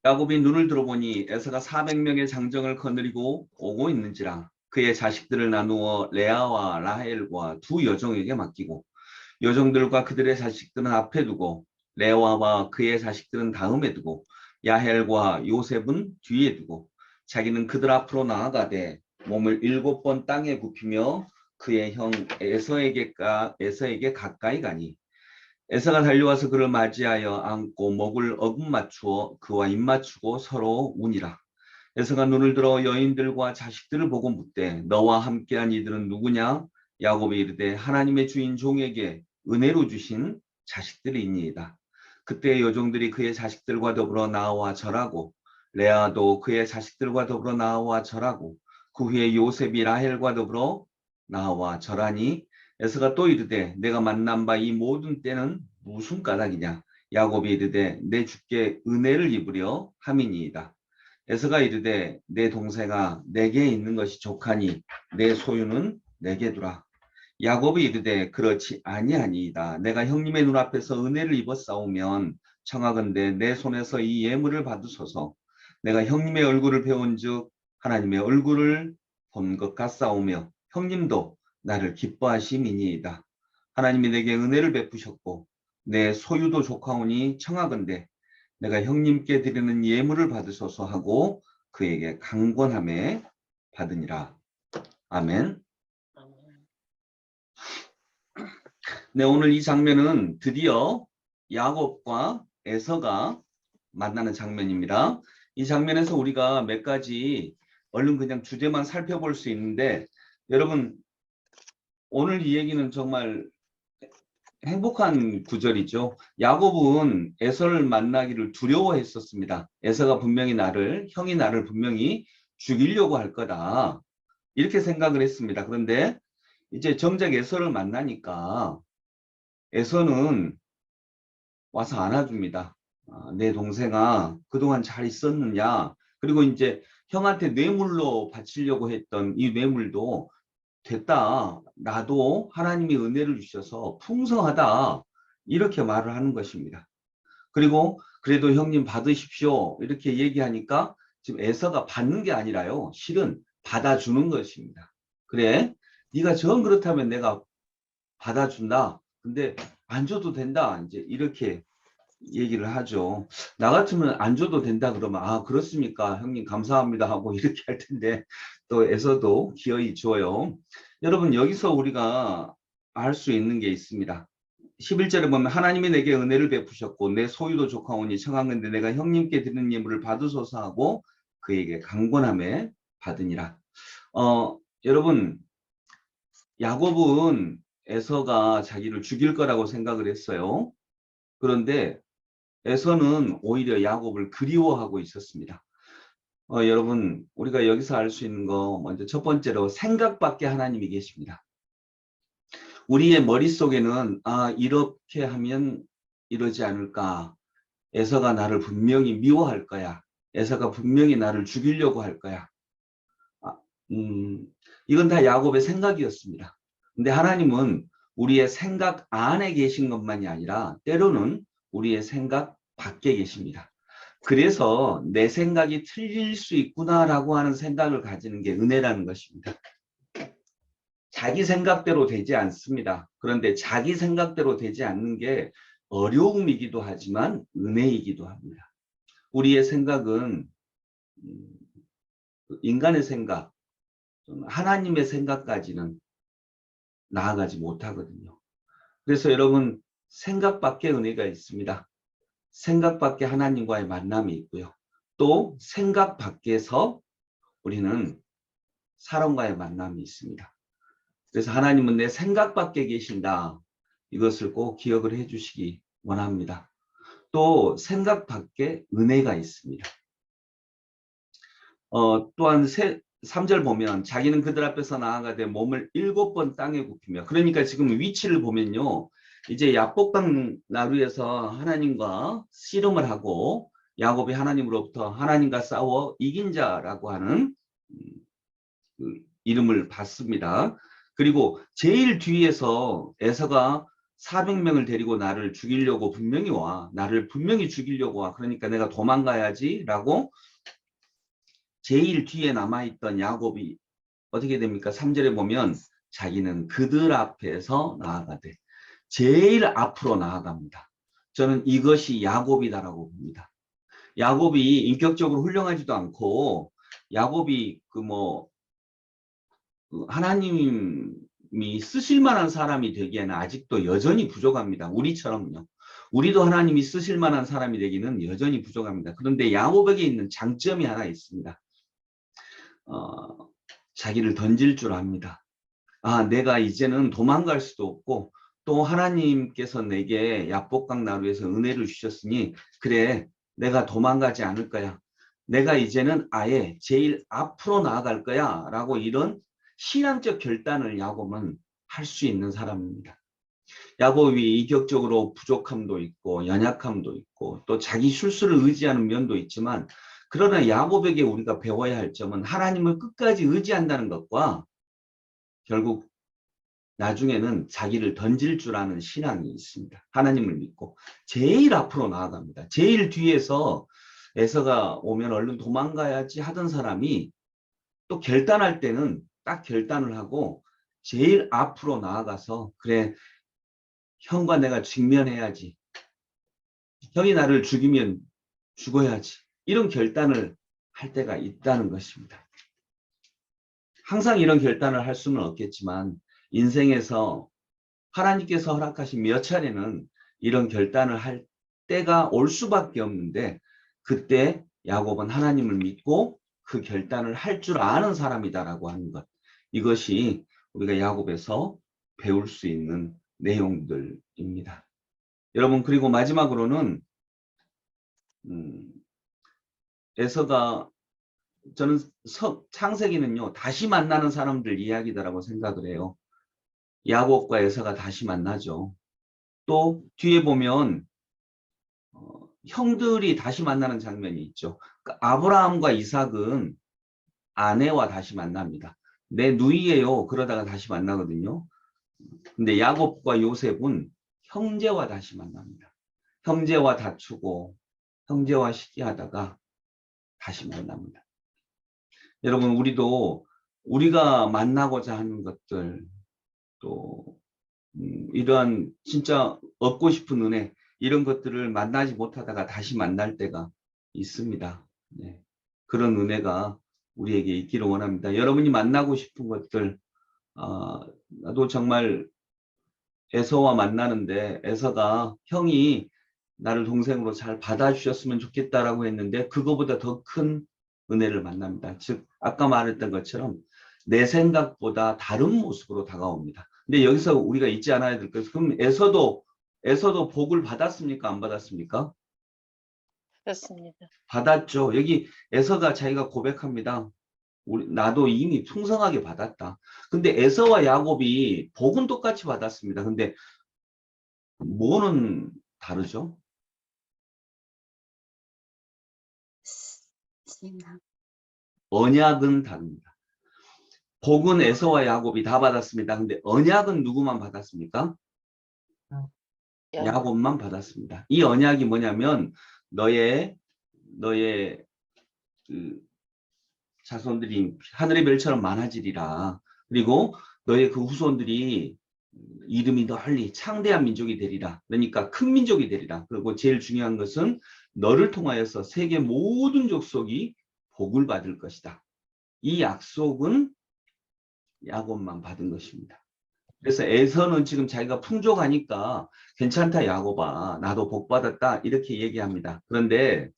야곱이 눈을 들어보니 에서가 400명의 장정을 거느리고 오고 있는지라 그의 자식들을 나누어 레아와 라헬과 두 여종에게 맡기고 여종들과 그들의 자식들은 앞에 두고 레아와 그의 자식들은 다음에 두고 야헬과 요셉은 뒤에 두고 자기는 그들 앞으로 나아가되 몸을 7번 땅에 굽히며 그의 형 에서에게 가까이 가니 에서가 달려와서 그를 맞이하여 안고 목을 어긋맞추어 그와 입맞추고 서로 우니라. 에서가 눈을 들어 여인들과 자식들을 보고 묻되 너와 함께한 이들은 누구냐? 야곱이 이르되 하나님의 주인 종에게 은혜로 주신 자식들이니이다. 그때 여종들이 그의 자식들과 더불어 나와 절하고 레아도 그의 자식들과 더불어 나와 절하고 그 후에 요셉이 라헬과 더불어 나와 절하니 에서가 또 이르되 내가 만난 바 이 모든 때는 무슨 까닭이냐? 야곱이 이르되 내 주께 은혜를 입으려 함이니이다. 에서가 이르되 내 동생아 내게 있는 것이 족하니 내 소유는 내게 두라. 야곱이 이르되 그렇지 아니하니이다. 내가 형님의 눈앞에서 은혜를 입었사오면 청하건대 내 손에서 이 예물을 받으소서. 내가 형님의 얼굴을 배운즉 하나님의 얼굴을 본 것 같사오며 형님도 나를 기뻐하심이니이다. 하나님이 내게 은혜를 베푸셨고 내 소유도 족하오니 청하건대 내가 형님께 드리는 예물을 받으소서 하고 그에게 강권함에 받으니라. 아멘. 네, 오늘 이 장면은 드디어 야곱과 에서가 만나는 장면입니다. 이 장면에서 우리가 몇 가지 얼른 그냥 주제만 살펴볼 수 있는데 여러분 오늘 이 얘기는 정말 행복한 구절이죠. 야곱은 에서를 만나기를 두려워했었습니다. 에서가 분명히 형이 나를 분명히 죽이려고 할 거다. 이렇게 생각을 했습니다. 그런데 이제 정작 에서를 만나니까 에서는 와서 안아줍니다. 내 동생아, 그동안 잘 있었느냐? 그리고 이제 형한테 뇌물로 바치려고 했던 이 뇌물도 됐다. 나도 하나님이 은혜를 주셔서 풍성하다. 이렇게 말을 하는 것입니다. 그리고 그래도 형님 받으십시오. 이렇게 얘기하니까 지금 에서가 받는 게 아니라요. 실은 받아주는 것입니다. 그래, 네가 정 그렇다면 내가 받아준다. 근데 안 줘도 된다. 이제 이렇게 얘기를 하죠. 나 같으면 안 줘도 된다 그러면 아 그렇습니까 형님 감사합니다 하고 이렇게 할 텐데 또 에서도 기어이 줘요. 여러분 여기서 우리가 알 수 있는 게 있습니다. 11절에 보면 하나님이 내게 은혜를 베푸셨고 내 소유도 족하오니 청하건대 내가 형님께 드리는 예물을 받으소서 하고 그에게 강권함에 받으니라. 여러분 야곱은 에서가 자기를 죽일 거라고 생각을 했어요. 그런데 에서는 오히려 야곱을 그리워하고 있었습니다. 여러분 우리가 여기서 알 수 있는 거 먼저 첫 번째로 생각밖에 하나님이 계십니다. 우리의 머릿속에는 이렇게 하면 이러지 않을까. 에서가 나를 분명히 미워할 거야. 에서가 분명히 나를 죽이려고 할 거야. 이건 다 야곱의 생각이었습니다. 근데 하나님은 우리의 생각 안에 계신 것만이 아니라 때로는 우리의 생각 밖에 계십니다. 그래서 내 생각이 틀릴 수 있구나라고 하는 생각을 가지는 게 은혜라는 것입니다. 자기 생각대로 되지 않습니다. 그런데 자기 생각대로 되지 않는 게 어려움이기도 하지만 은혜이기도 합니다. 우리의 생각은 인간의 생각, 하나님의 생각까지는 나아가지 못하거든요. 그래서 여러분 생각밖에 은혜가 있습니다. 생각 밖에 하나님과의 만남이 있고요. 또 생각 밖에서 우리는 사람과의 만남이 있습니다. 그래서 하나님은 내 생각 밖에 계신다. 이것을 꼭 기억을 해 주시기 원합니다. 또 생각 밖에 은혜가 있습니다. 또한 3절 보면 자기는 그들 앞에서 나아가되 몸을 7번 땅에 굽히며 그러니까 지금 위치를 보면요. 이제 야복강 나루에서 하나님과 씨름을 하고 야곱이 하나님으로부터 하나님과 싸워 이긴 자라고 하는 그 이름을 받습니다. 그리고 제일 뒤에서 에서가 400명을 데리고 나를 죽이려고 분명히 와. 나를 분명히 죽이려고 와. 그러니까 내가 도망가야지 라고 제일 뒤에 남아있던 야곱이 어떻게 됩니까? 3절에 보면 자기는 그들 앞에서 나아가되 제일 앞으로 나아갑니다. 저는 이것이 야곱이다라고 봅니다. 야곱이 인격적으로 훌륭하지도 않고 야곱이 하나님이 쓰실 만한 사람이 되기에는 아직도 여전히 부족합니다. 우리처럼요. 우리도 하나님이 쓰실 만한 사람이 되기는 여전히 부족합니다. 그런데 야곱에게 있는 장점이 하나 있습니다. 자기를 던질 줄 압니다. 내가 이제는 도망갈 수도 없고 또 하나님께서 내게 야복강 나루에서 은혜를 주셨으니 그래 내가 도망가지 않을 거야. 내가 이제는 아예 제일 앞으로 나아갈 거야 라고 이런 신앙적 결단을 야곱은 할 수 있는 사람입니다. 야곱이 인격적으로 부족함도 있고 연약함도 있고 또 자기 실수를 의지하는 면도 있지만 그러나 야곱에게 우리가 배워야 할 점은 하나님을 끝까지 의지한다는 것과 결국 나중에는 자기를 던질 줄 아는 신앙이 있습니다. 하나님을 믿고 제일 앞으로 나아갑니다. 제일 뒤에서 에서가 오면 얼른 도망가야지 하던 사람이 또 결단할 때는 딱 결단을 하고 제일 앞으로 나아가서 그래 형과 내가 직면해야지. 형이 나를 죽이면 죽어야지. 이런 결단을 할 때가 있다는 것입니다. 항상 이런 결단을 할 수는 없겠지만 인생에서 하나님께서 허락하신 몇 차례는 이런 결단을 할 때가 올 수밖에 없는데 그때 야곱은 하나님을 믿고 그 결단을 할 줄 아는 사람이다라고 하는 것. 이것이 우리가 야곱에서 배울 수 있는 내용들입니다. 여러분 그리고 마지막으로는 에서가 저는 창세기는요 다시 만나는 사람들 이야기다라고 생각을 해요. 야곱과 에서가 다시 만나죠. 또 뒤에 보면 형들이 다시 만나는 장면이 있죠. 그러니까 아브라함과 이삭은 아내와 다시 만납니다. 내 누이예요. 그러다가 다시 만나거든요. 근데 야곱과 요셉은 형제와 다시 만납니다. 형제와 다투고 형제와 시기하다가 다시 만납니다. 여러분 우리도 우리가 만나고자 하는 것들 또 이러한 진짜 얻고 싶은 은혜 이런 것들을 만나지 못하다가 다시 만날 때가 있습니다. 네. 그런 은혜가 우리에게 있기를 원합니다. 여러분이 만나고 싶은 것들 나도 정말 에서와 만나는데 에서가 형이 나를 동생으로 잘 받아주셨으면 좋겠다라고 했는데 그거보다 더 큰 은혜를 만납니다. 즉 아까 말했던 것처럼 내 생각보다 다른 모습으로 다가옵니다. 근데 여기서 우리가 잊지 않아야 될 것은 그럼 에서도 복을 받았습니까? 안 받았습니까? 그렇습니다. 받았죠. 여기 에서가 자기가 고백합니다. 나도 이미 풍성하게 받았다. 근데 에서와 야곱이 복은 똑같이 받았습니다. 근데 뭐는 다르죠? 언약은 다릅니다. 복은 에서와 야곱이 다 받았습니다. 근데 언약은 누구만 받았습니까? 야곱만 받았습니다. 이 언약이 뭐냐면 너의 그 자손들이 하늘의 별처럼 많아지리라. 그리고 너의 그 후손들이 이름이 널리 창대한 민족이 되리라. 그러니까 큰 민족이 되리라. 그리고 제일 중요한 것은 너를 통하여서 세계 모든 족속이 복을 받을 것이다. 이 약속은 야곱만 받은 것입니다. 그래서 에서는 지금 자기가 풍족하니까 괜찮다 야곱아 나도 복 받았다 이렇게 얘기합니다. 그런데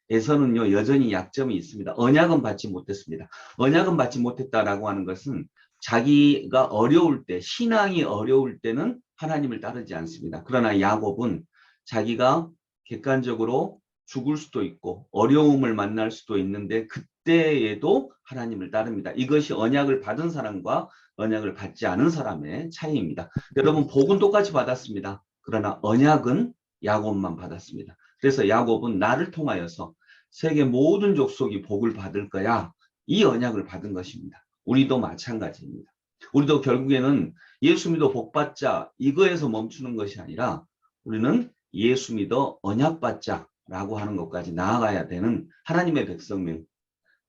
에서는요 여전히 약점이 있습니다. 언약은 받지 못했습니다. 언약은 받지 못했다라고 하는 것은 자기가 어려울 때 신앙이 어려울 때는 하나님을 따르지 않습니다. 그러나 야곱은 자기가 객관적으로 죽을 수도 있고 어려움을 만날 수도 있는데 그때에도 하나님을 따릅니다. 이것이 언약을 받은 사람과 언약을 받지 않은 사람의 차이입니다. 여러분 복은 똑같이 받았습니다. 그러나 언약은 야곱만 받았습니다. 그래서 야곱은 나를 통하여서 세계 모든 족속이 복을 받을 거야. 이 언약을 받은 것입니다. 우리도 마찬가지입니다. 우리도 결국에는 예수 믿어 복 받자 이거에서 멈추는 것이 아니라 우리는 예수 믿어 언약 받자라고 하는 것까지 나아가야 되는 하나님의 백성들.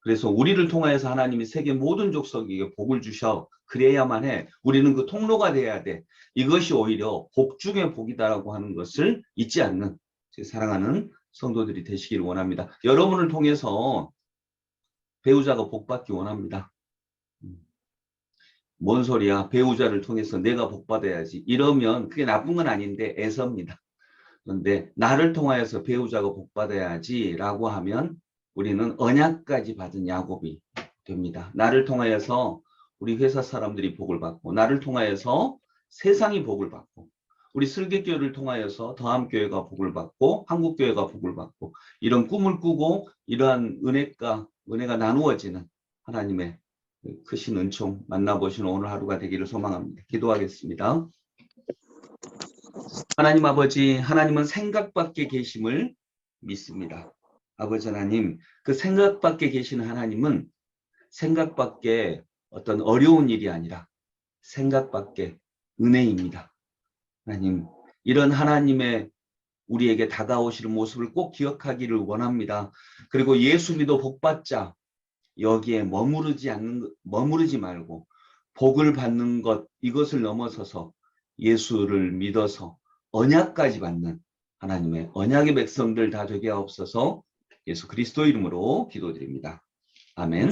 그래서 우리를 통하여서 하나님이 세계 모든 족속에게 복을 주셔. 그래야만 해. 우리는 그 통로가 돼야 돼. 이것이 오히려 복 중에 복이다라고 하는 것을 잊지 않는 제 사랑하는 성도들이 되시기를 원합니다. 여러분을 통해서 배우자가 복 받기 원합니다. 뭔 소리야? 배우자를 통해서 내가 복 받아야지. 이러면 그게 나쁜 건 아닌데 애섭니다. 그런데 나를 통하여서 배우자가 복 받아야지라고 하면 우리는 언약까지 받은 야곱이 됩니다. 나를 통하여서 우리 회사 사람들이 복을 받고, 나를 통하여서 세상이 복을 받고, 우리 슬기교회를 통하여서 더함교회가 복을 받고, 한국교회가 복을 받고, 이런 꿈을 꾸고 이러한 은혜가 나누어지는 하나님의 크신 은총 만나보시는 오늘 하루가 되기를 소망합니다. 기도하겠습니다. 하나님 아버지, 하나님은 생각 밖에 계심을 믿습니다. 아버지 하나님, 그 생각 밖에 계시는 하나님은 생각 밖에 어떤 어려운 일이 아니라 생각 밖에 은혜입니다. 하나님, 이런 하나님의 우리에게 다가오시는 모습을 꼭 기억하기를 원합니다. 그리고 예수 믿어 복 받자. 여기에 머무르지 말고 복을 받는 것, 이것을 넘어서서 예수를 믿어서 언약까지 받는 하나님의 언약의 백성들 다 되게 하옵소서. 예수 그리스도 이름으로 기도드립니다. 아멘.